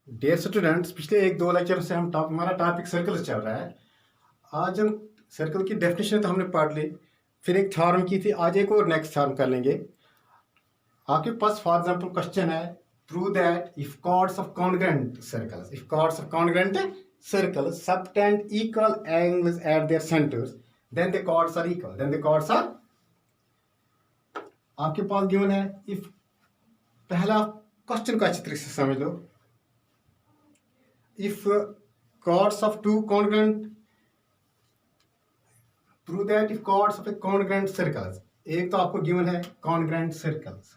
Dear students, पिछले एक दो लेक्चर से हमारा टॉपिक सर्कल चल रहा है। आज हम सर्कल की डेफिनेशन तो हमने पढ़ ली, फिर एक थ्योरम की थी, आज एक और नेक्स्ट थ्योरम कर लेंगे। आपके पास फॉर एग्जांपल क्वेश्चन है, prove that if chords of congruent circles subtend equal angles at their centers, then the chords are equal. आपके पास गिवन है, इफ पहला क्वेश्चन को अच्छी तरीके से समझ लो। If chords of two congruent, prove that if chords of a congruent circles, एक तो आपको गिवन है congruent circles।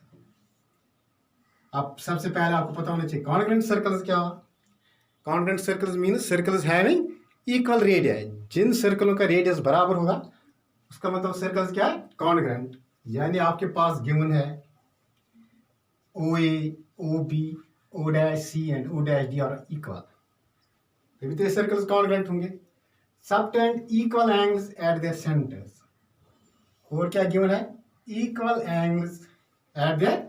अब सबसे पहले आपको पता होना चाहिए congruent circles क्या। congruent circles means circles having equal radii। जिन सर्कलों का रेडियस बराबर होगा उसका मतलब सर्कल्स क्या है, congruent। यानी आपके पास गिवन है OA, OB, O'C and O'D are equal, तभी तो ये सर्कल्स कॉन्ग्रुएंट होंगे। Subtend equal angles at their centres, और क्या गिवन है, equal angles at their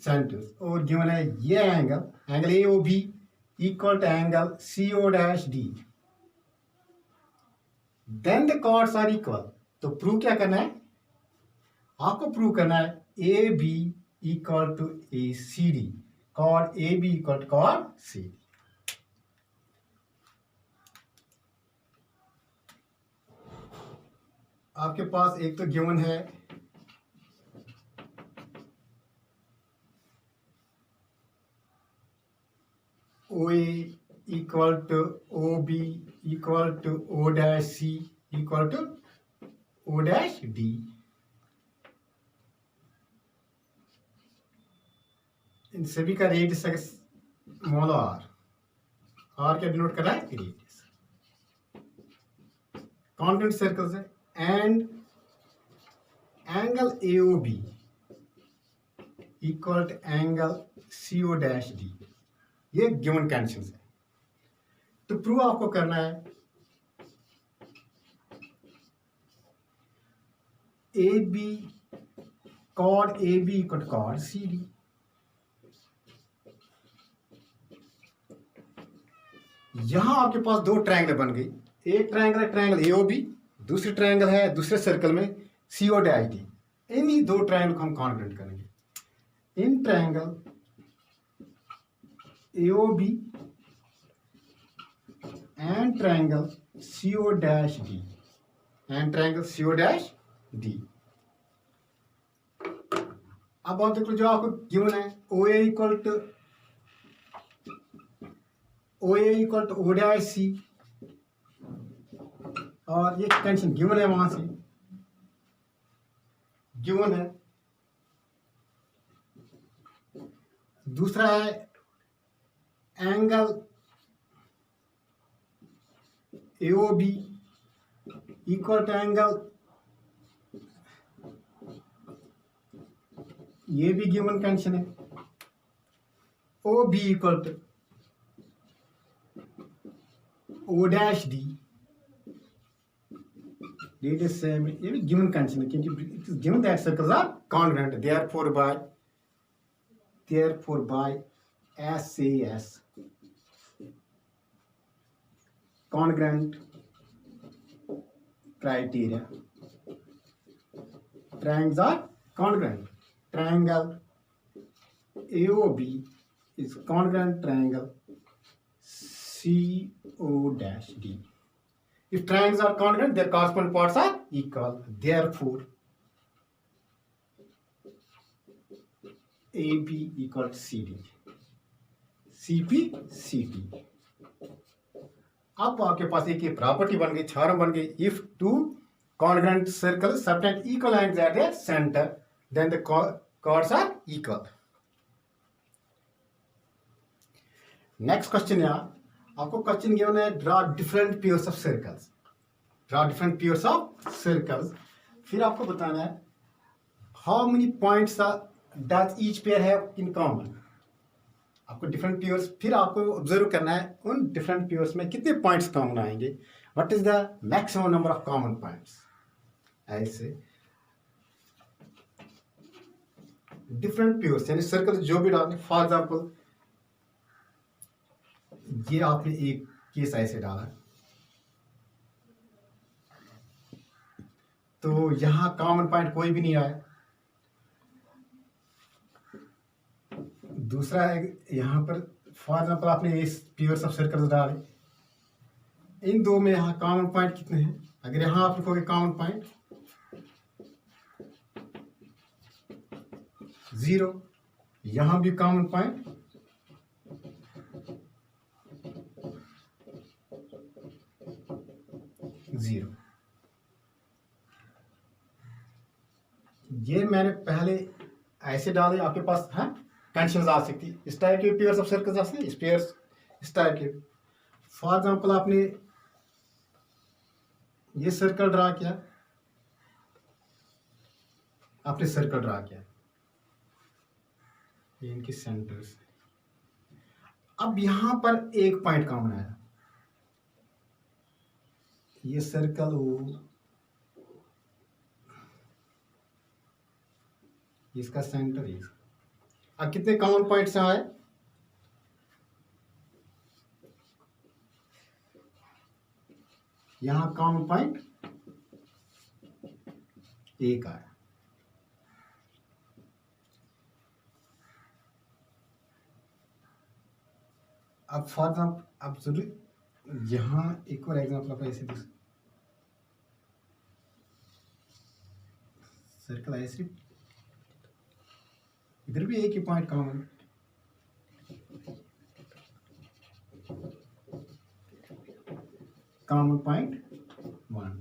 centres, और गिवन है ये angle A O B equal to angle C O dash D, then the chords are equal. तो prove क्या करना है, आपको प्रूव करना है A B equal to A C D, chord A B equal to chord C D. आपके पास एक तो गिवन है OA equal to OB equal to O dash C equal to O dash D। इन सभी का रेडियस है small are क्या डिनोट कर रहा है, रेडियस। कॉन्ग्रुएंट सर्कल्स है and angle AOB equal to angle CO dash D, ये गिवन कंडीशंस है। तो प्रूव आपको करना है AB chord AB equal to chord CD। यहां आपके पास दो ट्रायंगल बन गई, एक ट्रायंगल है ट्रायंगल AOB, दूसरी ट्रायंगल है दूसरे सर्कल में CO डैश D। इन्हीं दो ट्रायंगल को हम कॉन्ग्रुएंट करेंगे। In triangle AOB and triangle CO dash D and triangle CO dash D। अब आप देखो, जो आपको गिवन है OA equal to O dash C, और ये कंडीशन गिवन है, वहां से गिवन है। दूसरा है angle AOB equal to angle, ये भी गिवन कंडीशन है, OB equal to O dash D। Radius same, ये भी गिवन कंडीशन है, क्योंकि it is given that circles are congruent, therefore by SAS congruent criteria, triangles are congruent। Triangle AOB is congruent triangle CO dash D। If triangles are congruent, their corresponding parts are equal, therefore AB equal to CD, CP CT। अब आपके पास एक ये property बन गई, theorem बन गई, if two congruent circles subtend equal angles at their centre, then the chords are equal. Next question, यहाँ आपको क्वेश्चन गिवन है, draw different pairs of circles. फिर आपको बताना है how many points does each pair have in common. आपको different pairs, फिर आपको ऑब्जर्व करना है उन डिफरेंट पेयर्स में कितने पॉइंट्स कॉमन आएंगे, what is the maximum number of common points. ऐसे डिफरेंट पेयर्स यानी सर्कल जो भी डालने, फॉर एग्जांपल ये आपने एक केस ऐसे डाला, तो यहाँ कॉमन पॉइंट कोई भी नहीं आया। दूसरा है यहाँ पर फॉर एग्जाम्पल आपने इस प्योर ऑफ सर्कल्स डाले, इन दो में यहाँ कॉमन पॉइंट कितने हैं? अगर यहाँ आप लिखोगे कॉमन पॉइंट 0, यहाँ भी कॉमन पॉइंट 0। ये मैंने पहले ऐसे डाले, आपके पास है कंडीशंस आ सकती, इस टाइप के पेयर्स ऑफ सर्कल्स आ सकते, इस टाइप के। फॉर एग्जांपल आपने ये सर्कल ड्रा किया, आपने सर्कल ड्रा किया, ये इनके सेंटर्स। अब यहां पर एक पॉइंट कॉमन आया, ये सर्कल हो, इसका सेंटर है। अब कितने कॉमन पॉइंट्स आए? यहां कॉमन पॉइंट एक आया। अब फॉर एग्जाम्पल अब जरूर यहां एक और एग्जाम्पल आप ऐसे देख, सर्कल ऐसे, इधर भी एक ही point common, common point 1।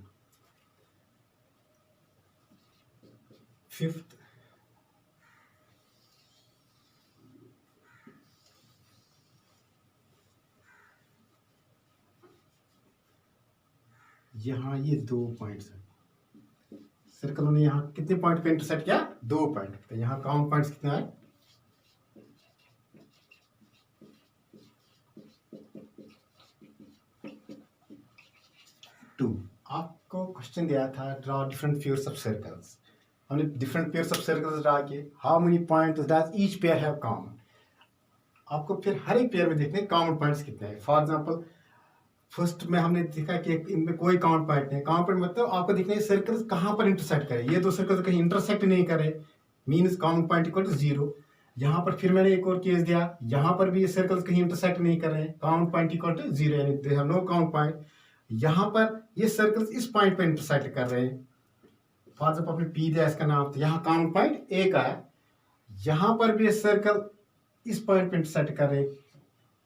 Fifth, यहाँ ये 2 पॉइंट्स हैं, सर्कल ने यहाँ कितने पॉइंट पे इंटरसेक्ट किया? 2 पॉइंट। तो यहाँ कॉमन पॉइंट्स कितने आए? 2। आपको क्वेश्चन दिया था draw different pairs of circles, हमने different pairs of circles draw किए, how many points does each pair have common. आपको फिर हर एक पेयर में देखने कॉमन पॉइंट्स कितने हैं। फॉर एग्जांपल फर्स्ट में हमने देखा कि इनमें कोई कॉमन पॉइंट नहीं। कॉमन पॉइंट मतलब आपको देखना है सर्कल्स कहाँ पर इंटरसेक्ट करे, ये दो सर्कल्स कहीं इंटरसेक्ट नहीं करे, means common point equal to 0। यहाँ पर फिर मैंने एक और केस दिया, यहाँ पर भी ये सर्कल्स कहीं इंटरसेक्ट नहीं कर रहे हैं, कॉमन पॉइंट इक्वल टू 0, यानी they have no common point. यहाँ पर ये सर्कल्स इस पॉइंट पर इंटरसेक्ट कर रहे हैं, फॉर एग्जाम्पल आपने पी दिया, इसका नाम, तो यहाँ कॉमन पॉइंट एक आया। यहाँ पर भी ये सर्कल इस पॉइंट पर इंटरसेक्ट कर रहे हैं,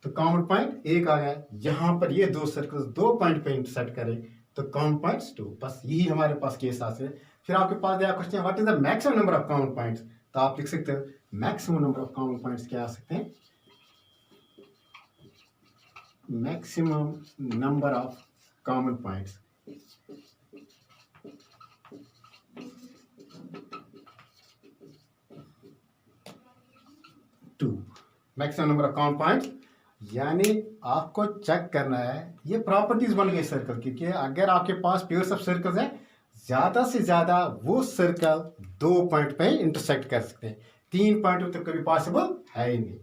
तो कॉमन पॉइंट एक आ गया। यहाँ पर ये दो सर्कल्स 2 पॉइंट पे इंटरसेक्ट करें, तो कॉमन पॉइंट्स 2। बस यही हमारे पास केस आ सकते हैं। फिर आपके पास दिया question what is the maximum number of common points, तो आप लिख सकते हो maximum number of common points क्या आ सकते हैं? Maximum number of common points maximum number of common points, यानी आपको चेक करना है ये प्रॉपर्टीज बन गई सर्कल की, कि अगर आपके पास पेयर्स ऑफ सर्कल्स है, ज्यादा से ज्यादा वो सर्कल 2 पॉइंट पे इंटरसेक्ट कर सकते हैं, 3 पॉइंट तो कभी पॉसिबल है ही नहीं।